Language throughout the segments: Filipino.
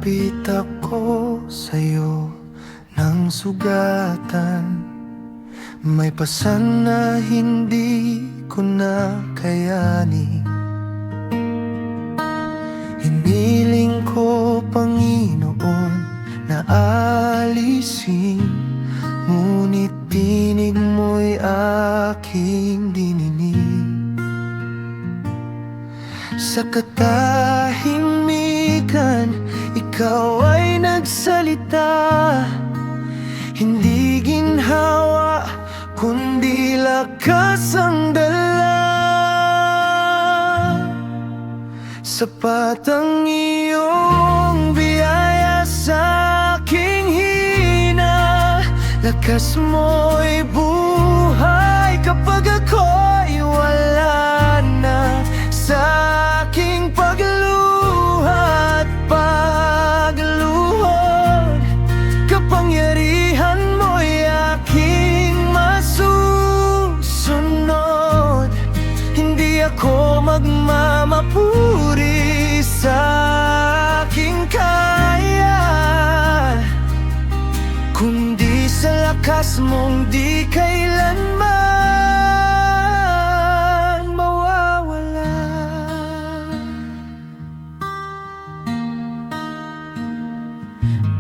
Lumapit ako sa'yo ng sugatan, may pasan na hindi ko na kayanin. Hiniling ko, Panginoon, na alisin, ngunit tinig mo'y aking dininig. Sa katahimikan, ikaw ay nagsalita, hindi ginhawa, kundi lakas ang dala. Sapat ang iyong biyaya sa aking hina, lakas mo'y buhay kapag ako'y wala na. Sa aking pagluha at pagluhod, kapangyarihan mo'y aking masusunod. Hindi ako magmamapuri sa aking kaya, kundi sa lakas mong di kailanman mawawala.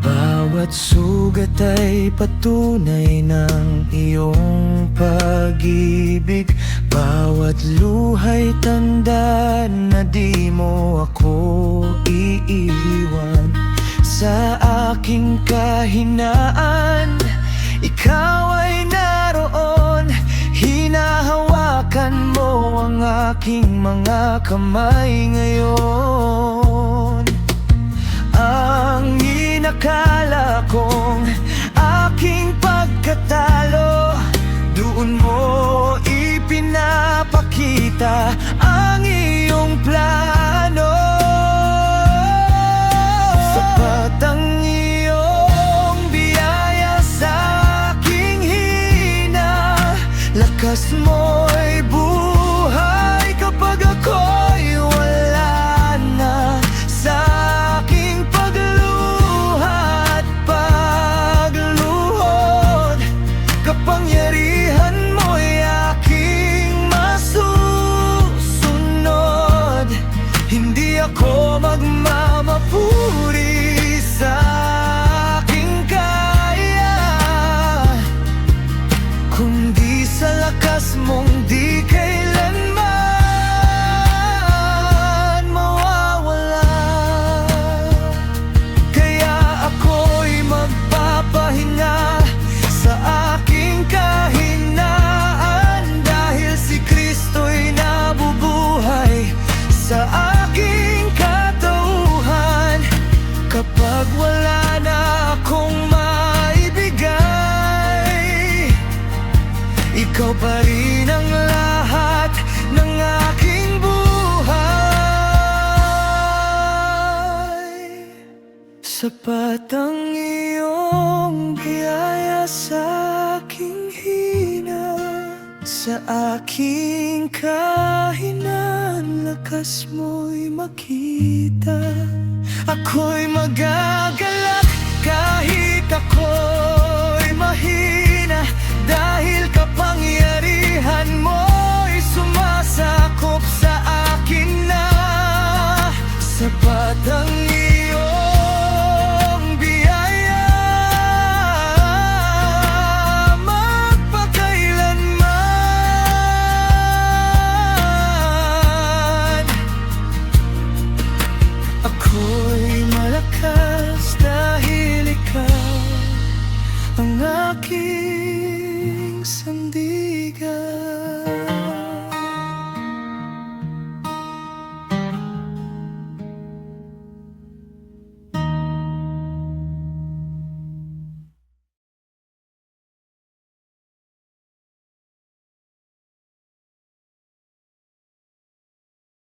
Bawat sugat ay patunay ng iyong pag-ibig, bawat luha'y tanda na di mo ako iiwan. Sa aking kahinaan, ikaw ay naroon, hinahawakan mo ang aking mga kamay ngayon. Ang inakala kong aking pagkatalo, doon mo ipinapakita ang iyong plano. Sapat ang iyong biyaya sa aking hina, lakas mo'y buhay kapag ako'y wala na. Sa aking pagluha at pagluhod, kapangyarihan mo'y aking masusunod. Hindi ako magmamapuri sa aking kaya, kundi sa lakas mong di kailanman mawawala. Kaya ako'y magpapahinga sa aking kahinaan, dahil si Kristo'y nabubuhay sa aking katauhan. Kapag wala na akong maibigay, ikaw pa rin ang lahat ng aking buhay. Sapat ang iyong biyaya sa aking hina, sa aking kahinaan, lakas mo'y makita. Ako'y magagalak kahit ako'y mahina, dahil kapangyarihan mo'y sumasakop sa akin na. Sapat ang iyong biyaya magpakailanman. Ako'y malakas dahil ikaw ang aking sandigan.